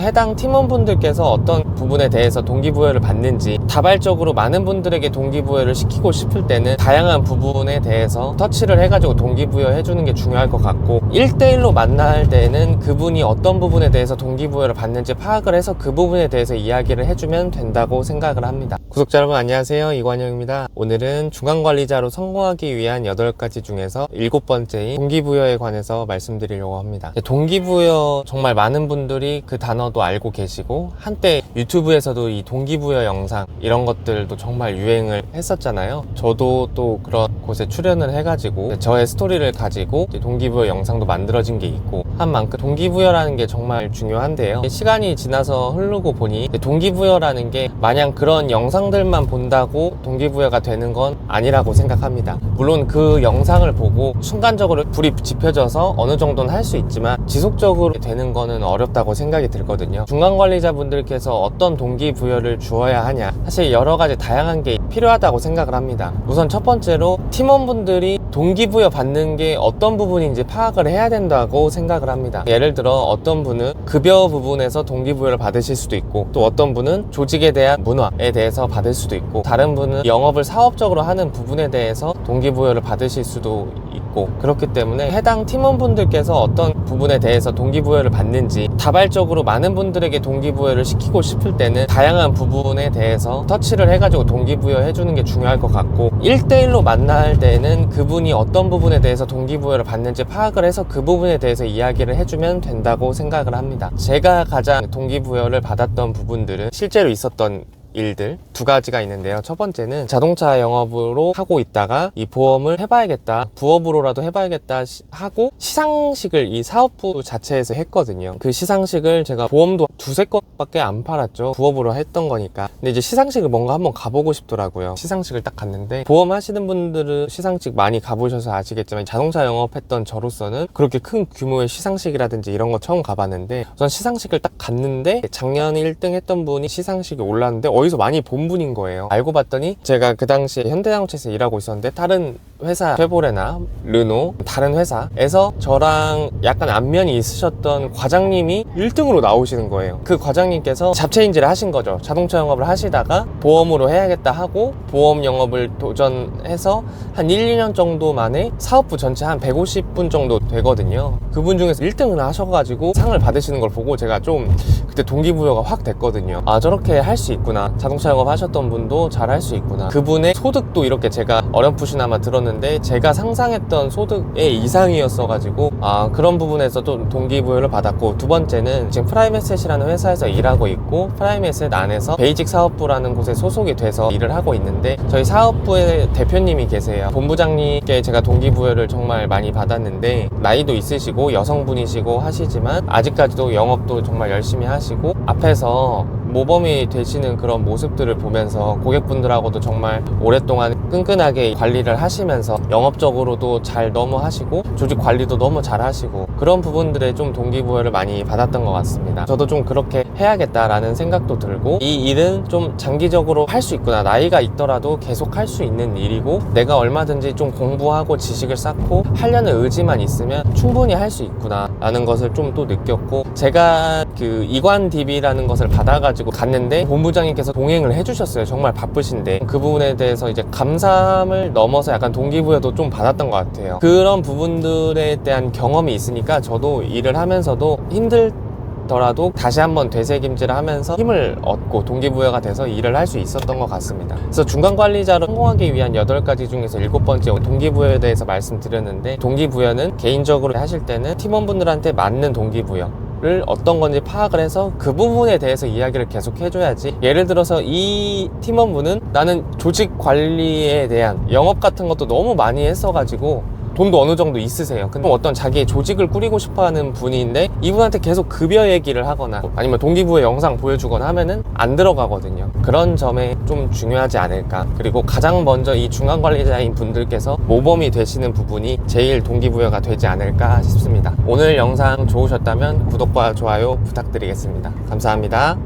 해당 팀원분들께서 어떤 부분에 대해서 동기부여를 받는지, 다발적으로 많은 분들에게 동기부여를 시키고 싶을 때는 다양한 부분에 대해서 터치를 해가지고 동기부여 해주는 게 중요할 것 같고, 1대1로 만날 때는 그분이 어떤 부분에 대해서 동기부여를 받는지 파악을 해서 그 부분에 대해서 이야기를 해주면 된다고 생각을 합니다. 구독자 여러분 안녕하세요, 이관영입니다. 오늘은 중간관리자로 성공하기 위한 8가지 중에서 7번째인 동기부여에 관해서 말씀드리려고 합니다. 동기부여, 정말 많은 분들이 그 단어도 알고 계시고, 한때 유튜브에서도 이 동기부여 영상 이런 것들도 정말 유행을 했었잖아요. 저도 또 그런 곳에 출연을 해가지고 저의 스토리를 가지고 동기부여 영상도 만들어진 게 있고 한 만큼 동기부여라는 게 정말 중요한데요. 시간이 지나서 흐르고 보니 동기부여라는 게 마냥 그런 영상들만 본다고 동기부여가 되는 건 아니라고 생각합니다. 물론 그 영상을 보고 순간적으로 불이 지펴져서 어느 정도는 할 수 있지만 지속적으로 되는 거는 어렵다고 생각이 들거든요. 중간관리자분들께서 어떤 동기부여를 주어야 하냐, 사실 여러 가지 다양한 게 필요하다고 생각을 합니다. 우선 첫 번째로 팀원분들이 동기부여 받는 게 어떤 부분인지 파악을 해야 된다고 생각을 합니다. 예를 들어 어떤 분은 급여 부분에서 동기부여를 받으실 수도 있고, 또 어떤 분은 조직에 대한 문화에 대해서 받을 수도 있고, 다른 분은 영업을 사업적으로 하는 부분에 대해서 동기부여를 받으실 수도 있고, 그렇기 때문에 해당 팀원분들께서 어떤 부분에 대해서 동기부여를 받는지, 다발적으로 많은 분들에게 동기부여를 시키고 싶을 때는 다양한 부분에 대해서 터치를 해가지고 동기부여 해주는 게 중요할 것 같고, 1대1로 만날 때는 그분이 어떤 부분에 대해서 동기부여를 받는지 파악을 해서 그 부분에 대해서 이야기를 해주면 된다고 생각을 합니다. 제가 가장 동기부여를 받았던 부분들은 실제로 있었던 일들 2가지가 있는데요. 첫 번째는 자동차 영업으로 하고 있다가 이 보험을 해봐야겠다, 부업으로라도 해봐야겠다 하고 시상식을 이 사업부 자체에서 했거든요. 그 시상식을 제가 보험도 2-3건밖에 안 팔았죠. 부업으로 했던 거니까. 근데 이제 시상식을 뭔가 한번 가보고 싶더라고요. 시상식을 딱 갔는데, 보험 하시는 분들은 시상식 많이 가보셔서 아시겠지만 자동차 영업했던 저로서는 그렇게 큰 규모의 시상식이라든지 이런 거 처음 가봤는데, 우선 시상식을 딱 갔는데 작년 1등 했던 분이 시상식에 올랐는데 어디서 많이 본 분인 거예요. 알고 봤더니 제가 그 당시에 현대자동차에서 일하고 있었는데, 다른 회사 쉐보레나 르노 다른 회사에서 저랑 약간 안면이 있으셨던 과장님이 1등으로 나오시는 거예요. 그 과장님께서 잡채인지를 하신 거죠. 자동차 영업을 하시다가 보험으로 해야겠다 하고 보험 영업을 도전해서 한 1-2년 정도 만에 사업부 전체 한 150분 정도 되거든요. 그분 중에서 1등을 하셔가지고 상을 받으시는 걸 보고 제가 좀 그때 동기부여가 확 됐거든요. 아, 저렇게 할 수 있구나. 자동차 영업 하셨던 분도 잘 할 수 있구나. 그분의 소득도 이렇게 제가 어렴풋이나마 들었는데 제가 상상했던 소득의 이상이었어가지고, 아, 그런 부분에서 또 동기부여를 받았고, 두 번째는 지금 프라임에셋이라는 회사에서 일하고 있고, 프라임에셋 안에서 베이직 사업부라는 곳에 소속이 돼서 일을 하고 있는데, 저희 사업부에 대표님이 계세요. 본부장님께 제가 동기부여를 정말 많이 받았는데, 나이도 있으시고 여성분이시고 하시지만 아직까지도 영업도 정말 열심히 하시고, 앞에서 모범이 되시는 그런 모습들을 보면서 고객분들하고도 정말 오랫동안 끈끈하게 관리를 하시면서 영업적으로도 잘 너무 하시고 조직 관리도 너무 잘 하시고, 그런 부분들에 좀 동기부여를 많이 받았던 것 같습니다. 저도 좀 그렇게 해야겠다라는 생각도 들고, 이 일은 좀 장기적으로 할 수 있구나, 나이가 있더라도 계속 할 수 있는 일이고, 내가 얼마든지 좀 공부하고 지식을 쌓고 하려는 의지만 있으면 충분히 할 수 있구나 라는 것을 좀 또 느꼈고, 제가 그 이관DB라는 것을 받아가지고 갔는데 본부장님께서 동행을 해주셨어요. 정말 바쁘신데. 그 부분에 대해서 이제 감사함을 넘어서 약간 동기부여도 좀 받았던 것 같아요. 그런 부분들에 대한 경험이 있으니까 저도 일을 하면서도 힘들더라도 다시 한번 되새김질을 하면서 힘을 얻고 동기부여가 돼서 일을 할 수 있었던 것 같습니다. 그래서 중간관리자로 성공하기 위한 8가지 중에서 7번째 동기부여에 대해서 말씀드렸는데, 동기부여는 개인적으로 하실 때는 팀원분들한테 맞는 동기부여 를 어떤 건지 파악을 해서 그 부분에 대해서 이야기를 계속 해줘야지, 예를 들어서 이 팀원분은 나는 조직 관리에 대한 영업 같은 것도 너무 많이 했어가지고 돈도 어느 정도 있으세요. 근데 어떤 자기의 조직을 꾸리고 싶어하는 분인데 이분한테 계속 급여 얘기를 하거나 아니면 동기부여 영상 보여주거나 하면은 안 들어가거든요. 그런 점에 좀 중요하지 않을까. 그리고 가장 먼저 이 중간관리자인 분들께서 모범이 되시는 부분이 제일 동기부여가 되지 않을까 싶습니다. 오늘 영상 좋으셨다면 구독과 좋아요 부탁드리겠습니다. 감사합니다.